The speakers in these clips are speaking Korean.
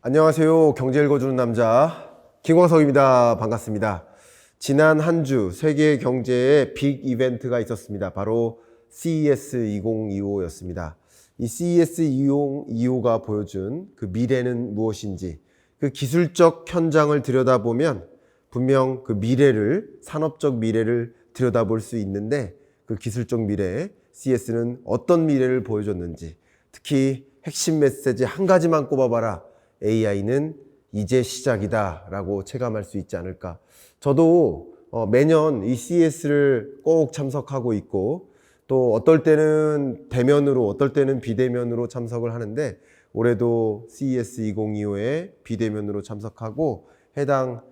안녕하세요. 경제 읽어주는 남자 김광석입니다. 반갑습니다. 지난 한 주 세계 경제에 빅 이벤트가 있었습니다. 바로 CES 2025였습니다. 이 CES 2025가 보여준 그 미래는 무엇인지, 그 기술적 현장을 들여다보면 분명 그 미래를, 산업적 미래를 들여다볼 수 있는데, 그 기술적 미래에 CES는 어떤 미래를 보여줬는지, 특히 핵심 메시지 한 가지만 꼽아봐라. AI는 이제 시작이다 라고 체감할 수 있지 않을까. 저도 매년 이 CES를 꼭 참석하고 있고, 또 어떨 때는 대면으로, 어떨 때는 비대면으로 참석을 하는데, 올해도 CES 2025에 비대면으로 참석하고 해당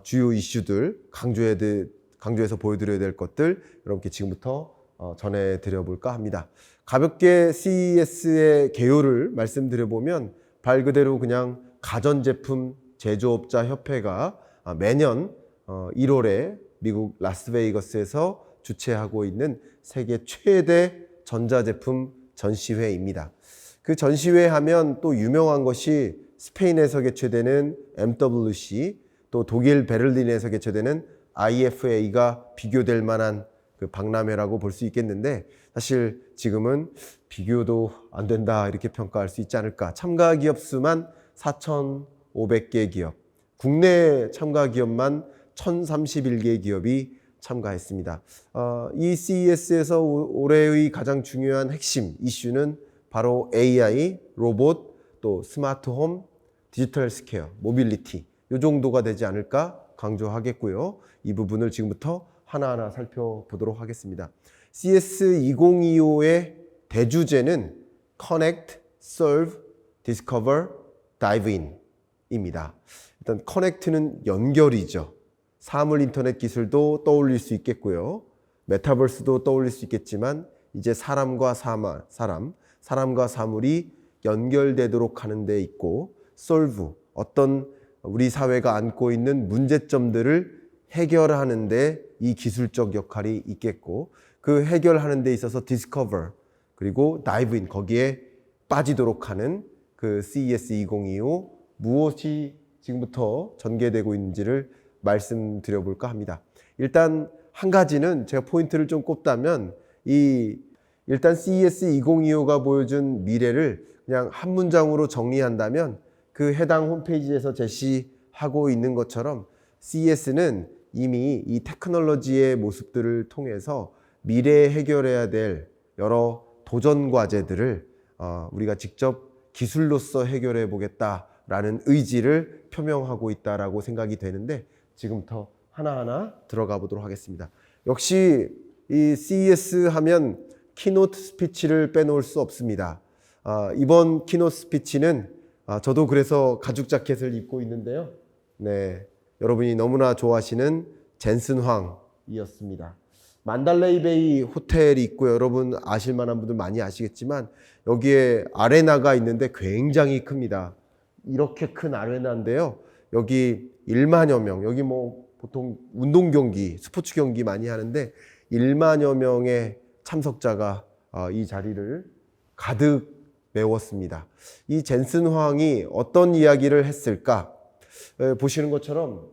주요 이슈들, 강조해서 보여드려야 될 것들 여러분께 지금부터 전해드려 볼까 합니다. 가볍게 CES의 개요를 말씀드려보면, 말 그대로 그냥 가전제품 제조업자 협회가 매년 1월에 미국 라스베이거스에서 주최하고 있는 세계 최대 전자제품 전시회입니다. 그 전시회 하면 또 유명한 것이 스페인에서 개최되는 MWC, 또 독일 베를린에서 개최되는 IFA가 비교될 만한 그 박람회라고 볼 수 있겠는데, 사실 지금은 비교도 안 된다 이렇게 평가할 수 있지 않을까. 참가 기업 수만 4,500개 기업, 국내 참가 기업만 1,031개 기업이 참가했습니다. 이 CES에서 올해의 가장 중요한 핵심 이슈는 바로 AI, 로봇, 또 스마트홈, 디지털 스퀘어, 모빌리티, 이 정도가 되지 않을까 강조하겠고요. 이 부분을 지금부터 하나하나 살펴보도록 하겠습니다. CES 2025의 대주제는 Connect, Serve, Discover, Dive In 입니다. 일단 Connect는 연결이죠. 사물 인터넷 기술도 떠올릴 수 있겠고요. 메타버스도 떠올릴 수 있겠지만, 이제 사람과 사물이 연결되도록 하는 데 있고, Solve, 어떤 우리 사회가 안고 있는 문제점들을 해결하는 데 이 기술적 역할이 있겠고, 그 해결하는 데 있어서 Discover, 그리고 Dive In, 거기에 빠지도록 하는 그 CES 2025 무엇이 지금부터 전개되고 있는지를 말씀드려 볼까 합니다. 일단 한 가지는 제가 포인트를 좀 꼽다면, 일단 CES 2025가 보여준 미래를 그냥 한 문장으로 정리한다면, 그 해당 홈페이지에서 제시하고 있는 것처럼 CES는 이미 이 테크놀로지의 모습들을 통해서 미래에 해결해야 될 여러 도전 과제들을 우리가 직접 기술로서 해결해 보겠다라는 의지를 표명하고 있다라고 생각이 되는데, 지금부터 하나하나 들어가 보도록 하겠습니다. 역시 이 CES 하면 키노트 스피치를 빼놓을 수 없습니다. 이번 키노트 스피치는 저도 그래서 가죽 자켓을 입고 있는데요. 네, 여러분이 너무나 좋아하시는 젠슨 황이었습니다. 만달레이 베이 호텔이 있고요. 여러분 아실 만한 분들 많이 아시겠지만, 여기에 아레나가 있는데 굉장히 큽니다. 이렇게 큰 아레나인데요. 여기 1만여 명, 여기 뭐 보통 운동 경기, 스포츠 경기 많이 하는데 1만여 명의 참석자가 이 자리를 가득 메웠습니다. 이 젠슨 황이 어떤 이야기를 했을까? 보시는 것처럼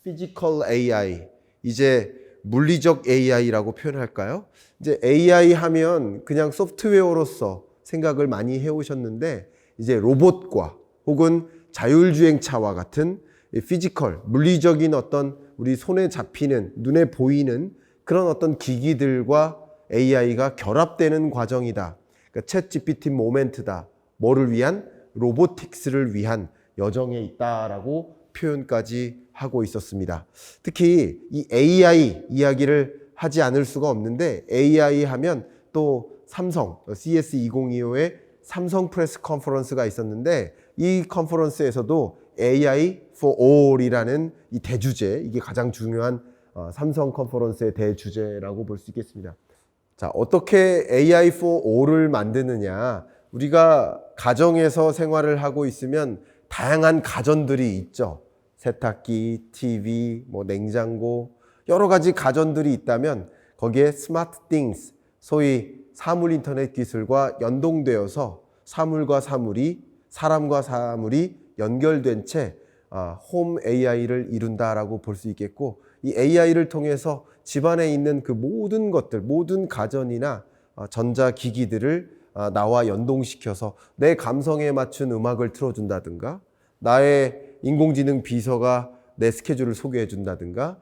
피지컬 AI, 이제 물리적 AI라고 표현할까요? 이제 AI 하면 그냥 소프트웨어로서 생각을 많이 해오셨는데, 이제 로봇과 혹은 자율주행차와 같은 피지컬, 물리적인 어떤 우리 손에 잡히는, 눈에 보이는 그런 어떤 기기들과 AI가 결합되는 과정이다. 그러니까 챗 GPT 모멘트다. 뭐를 위한? 로보틱스를 위한 여정에 있다라고 표현까지 하고 있었습니다. 특히 이 AI 이야기를 하지 않을 수가 없는데, AI 하면 또 삼성, CES 2025에 삼성 프레스 컨퍼런스가 있었는데, 이 컨퍼런스에서도 AI for All이라는 이 대주제, 이게 가장 중요한 삼성 컨퍼런스의 대주제라고 볼 수 있겠습니다. 자, 어떻게 AI for All을 만드느냐? 우리가 가정에서 생활을 하고 있으면 다양한 가전들이 있죠. 세탁기, TV, 뭐 냉장고, 여러 가지 가전들이 있다면 거기에 스마트 띵스, 소위 사물 인터넷 기술과 연동되어서 사물과 사물이, 사람과 사물이 연결된 채 홈 AI를 이룬다라고 볼 수 있겠고, 이 AI를 통해서 집안에 있는 그 모든 것들, 모든 가전이나 전자기기들을 나와 연동시켜서 내 감성에 맞춘 음악을 틀어준다든가, 나의 인공지능 비서가 내 스케줄을 소개해 준다든가,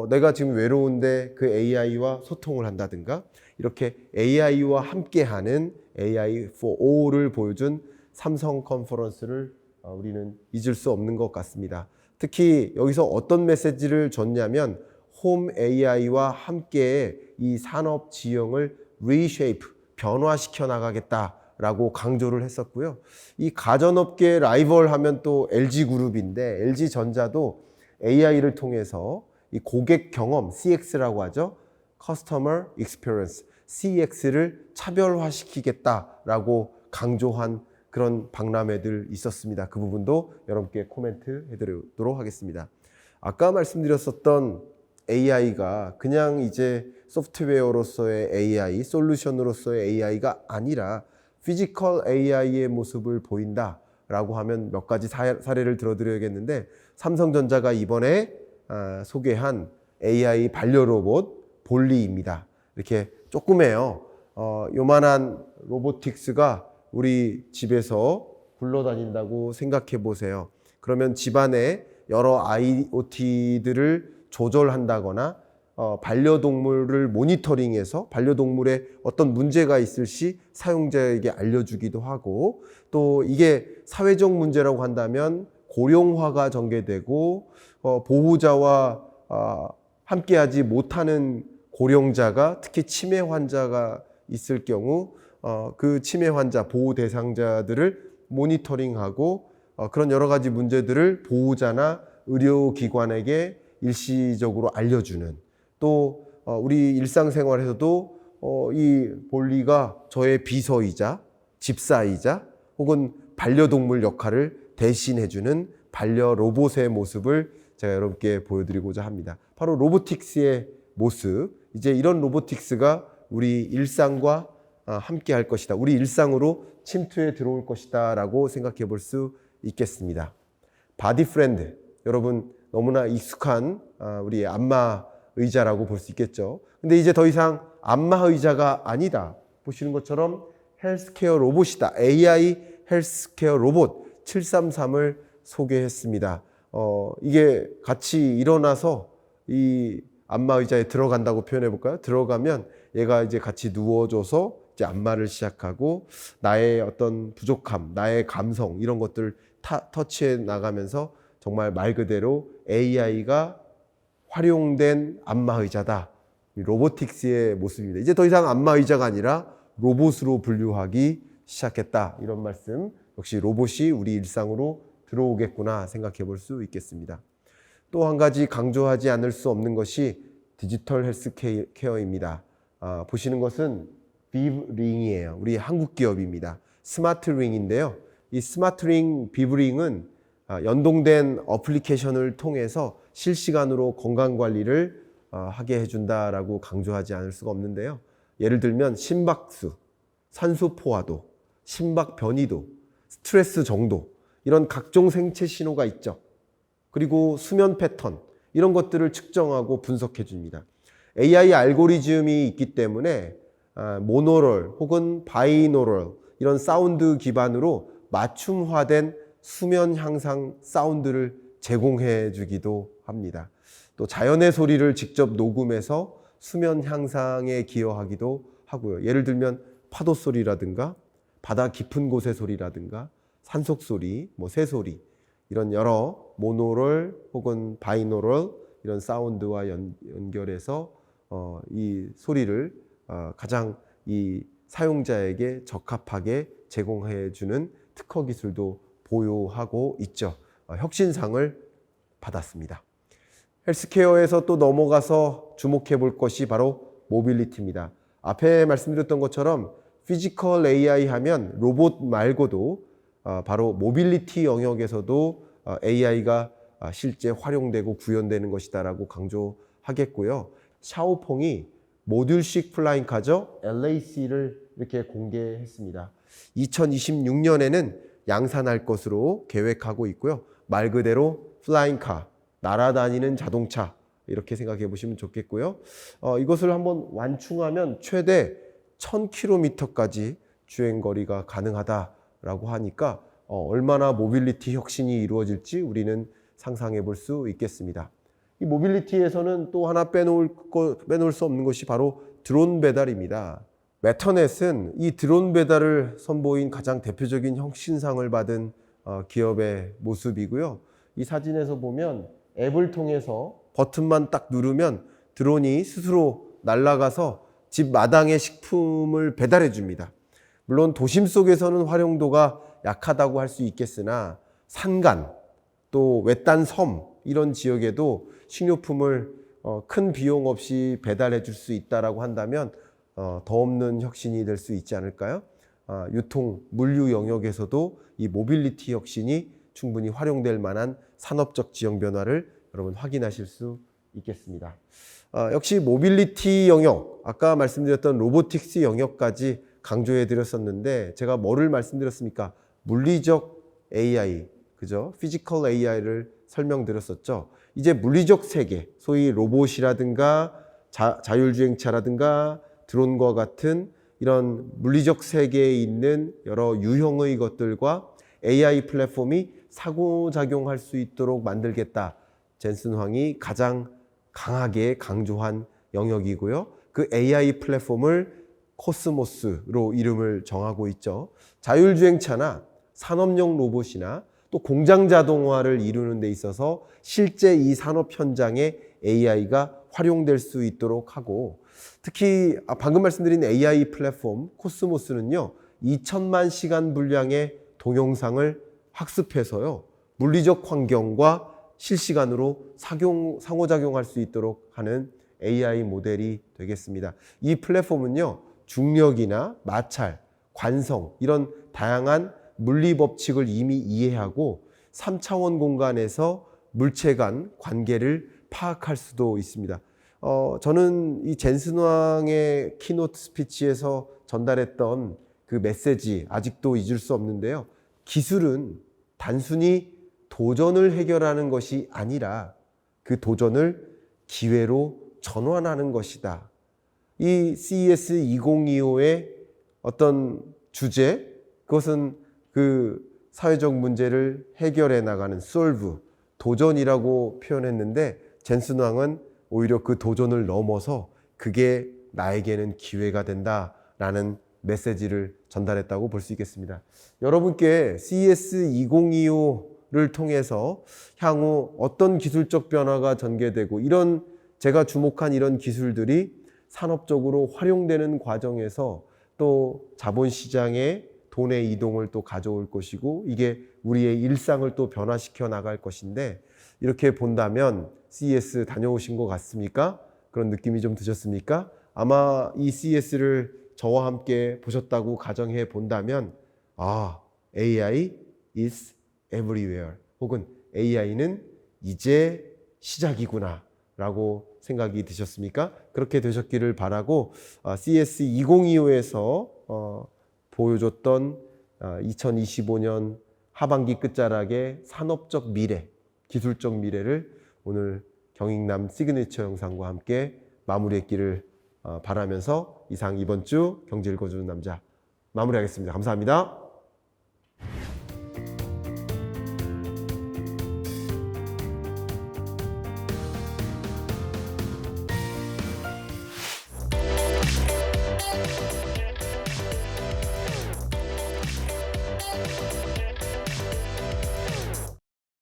내가 지금 외로운데 그 AI와 소통을 한다든가, 이렇게 AI와 함께하는 AI for All을 보여준 삼성 컨퍼런스를 우리는 잊을 수 없는 것 같습니다. 특히 여기서 어떤 메시지를 줬냐면 홈 AI와 함께 이 산업 지형을 reshape, 변화시켜 나가겠다라고 강조를 했었고요. 이 가전업계 라이벌 하면 또 LG그룹인데, LG전자도 AI를 통해서 이 고객 경험, CX라고 하죠. Customer Experience, CX를 차별화시키겠다라고 강조한 그런 박람회들 있었습니다. 그 부분도 여러분께 코멘트 해드리도록 하겠습니다. 아까 말씀드렸었던 AI가 그냥 이제 소프트웨어로서의 AI, 솔루션으로서의 AI가 아니라 피지컬 AI의 모습을 보인다라고 하면 몇 가지 사례를 들어드려야겠는데, 삼성전자가 이번에 소개한 AI 반려로봇 볼리입니다. 이렇게 조그매요. 요만한 로보틱스가 우리 집에서 굴러다닌다고 생각해 보세요. 그러면 집안에 여러 IoT들을 조절한다거나 반려동물을 모니터링해서 반려동물에 어떤 문제가 있을 시 사용자에게 알려주기도 하고, 또 이게 사회적 문제라고 한다면 고령화가 전개되고 보호자와 함께하지 못하는 고령자가, 특히 치매 환자가 있을 경우 그 치매 환자, 보호 대상자들을 모니터링하고 그런 여러 가지 문제들을 보호자나 의료기관에게 일시적으로 알려주는, 또 우리 일상생활에서도 이 볼리가 저의 비서이자 집사이자 혹은 반려동물 역할을 대신해주는 반려 로봇의 모습을 제가 여러분께 보여드리고자 합니다. 바로 로보틱스의 모습, 이제 이런 로보틱스가 우리 일상과 함께 할 것이다, 우리 일상으로 침투해 들어올 것이다 라고 생각해 볼 수 있겠습니다. 바디 프렌드, 여러분 너무나 익숙한 우리 안마 의자라고 볼 수 있겠죠. 근데 이제 더 이상 안마 의자가 아니다, 보시는 것처럼 헬스케어 로봇이다. AI 헬스케어 로봇 733을 소개했습니다. 이게 같이 일어나서 이 안마 의자에 들어간다고 표현해 볼까요? 들어가면 얘가 이제 같이 누워줘서 이제 안마를 시작하고, 나의 어떤 부족함, 나의 감성, 이런 것들 터치해 나가면서 정말 말 그대로 AI가 활용된 안마 의자다. 로보틱스의 모습입니다. 이제 더 이상 안마 의자가 아니라 로봇으로 분류하기 시작했다. 이런 말씀, 역시 로봇이 우리 일상으로 들어오겠구나 생각해 볼 수 있겠습니다. 또 한 가지 강조하지 않을 수 없는 것이 디지털 헬스케어입니다. 보시는 것은 비브링이에요. 우리 한국 기업입니다. 스마트링인데요. 이 스마트링, 비브링은 연동된 어플리케이션을 통해서 실시간으로 건강관리를 하게 해준다라고 강조하지 않을 수가 없는데요. 예를 들면 심박수, 산소 포화도, 심박 변이도, 스트레스 정도, 이런 각종 생체 신호가 있죠. 그리고 수면 패턴, 이런 것들을 측정하고 분석해 줍니다. AI 알고리즘이 있기 때문에 모노럴 혹은 바이노럴, 이런 사운드 기반으로 맞춤화된 수면 향상 사운드를 제공해 주기도 합니다. 또 자연의 소리를 직접 녹음해서 수면 향상에 기여하기도 하고요. 예를 들면 파도 소리라든가 바다 깊은 곳의 소리라든가 산속 소리, 새소리, 이런 여러 모노럴 혹은 바이노럴 이런 사운드와 연결해서 이 소리를 가장 이 사용자에게 적합하게 제공해 주는 특허 기술도 보유하고 있죠. 혁신상을 받았습니다. 헬스케어에서 또 넘어가서 주목해 볼 것이 바로 모빌리티입니다. 앞에 말씀드렸던 것처럼 피지컬 AI 하면 로봇 말고도 바로 모빌리티 영역에서도 AI가 실제 활용되고 구현되는 것이다라고 강조하겠고요. 샤오퐁이 모듈식 플라잉카죠. LAC를 이렇게 공개했습니다. 2026년에는 양산할 것으로 계획하고 있고요. 말 그대로 플라잉카, 날아다니는 자동차 이렇게 생각해 보시면 좋겠고요. 이것을 한번 완충하면 최대 1000km까지 주행거리가 가능하다라고 하니까 얼마나 모빌리티 혁신이 이루어질지 우리는 상상해 볼 수 있겠습니다. 이 모빌리티에서는 또 하나 빼놓을 수 없는 것이 바로 드론 배달입니다. 메터넷은 이 드론 배달을 선보인 가장 대표적인 혁신상을 받은 기업의 모습이고요. 이 사진에서 보면 앱을 통해서 버튼만 딱 누르면 드론이 스스로 날아가서 집 마당에 식품을 배달해 줍니다. 물론 도심 속에서는 활용도가 약하다고 할 수 있겠으나 산간, 또 외딴 섬 이런 지역에도 식료품을 큰 비용 없이 배달해 줄 수 있다라고 한다면 더 없는 혁신이 될 수 있지 않을까요? 유통, 물류 영역에서도 이 모빌리티 혁신이 충분히 활용될 만한 산업적 지형 변화를 여러분 확인하실 수 있겠습니다. 역시 모빌리티 영역, 아까 말씀드렸던 로보틱스 영역까지 강조해 드렸었는데 제가 뭐를 말씀드렸습니까? 물리적 AI, 그죠? 피지컬 AI를 설명드렸었죠. 이제 물리적 세계, 소위 로봇이라든가 자율주행차라든가 드론과 같은 이런 물리적 세계에 있는 여러 유형의 것들과 AI 플랫폼이 상호작용할 수 있도록 만들겠다. 젠슨 황이 가장 강하게 강조한 영역이고요. 그 AI 플랫폼을 코스모스로 이름을 정하고 있죠. 자율주행차나 산업용 로봇이나 또 공장 자동화를 이루는 데 있어서 실제 이 산업 현장에 AI가 활용될 수 있도록 하고, 특히 방금 말씀드린 AI 플랫폼 코스모스는요 2000만 시간 분량의 동영상을 학습해서요 물리적 환경과 실시간으로 상호작용할 수 있도록 하는 AI 모델이 되겠습니다. 이 플랫폼은요 중력이나 마찰, 관성 이런 다양한 물리 법칙을 이미 이해하고 3차원 공간에서 물체 간 관계를 파악할 수도 있습니다. 저는 이 젠슨 황의 키노트 스피치에서 전달했던 그 메시지 아직도 잊을 수 없는데요. 기술은 단순히 도전을 해결하는 것이 아니라 그 도전을 기회로 전환하는 것이다. 이 CES 2025의 어떤 주제, 그것은 그 사회적 문제를 해결해 나가는 solve, 도전이라고 표현했는데 젠슨 황은 오히려 그 도전을 넘어서 그게 나에게는 기회가 된다라는 메시지를 전달했다고 볼 수 있겠습니다. 여러분께 CES 2025를 통해서 향후 어떤 기술적 변화가 전개되고 이런 제가 주목한 이런 기술들이 산업적으로 활용되는 과정에서 또 자본시장의 돈의 이동을 또 가져올 것이고 이게 우리의 일상을 또 변화시켜 나갈 것인데 이렇게 본다면 CES 다녀오신 것 같습니까? 그런 느낌이 좀 드셨습니까? 아마 이 CES를 저와 함께 보셨다고 가정해 본다면 AI is everywhere 혹은 AI는 이제 시작이구나 라고 생각이 드셨습니까? 그렇게 되셨기를 바라고 CES 2025에서 보여줬던 2025년 하반기 끝자락의 산업적 미래, 기술적 미래를 오늘 경익남 시그니처 영상과 함께 마무리했기를 바라면서 이상 이번 주 경제 읽어주는 남자 마무리하겠습니다. 감사합니다.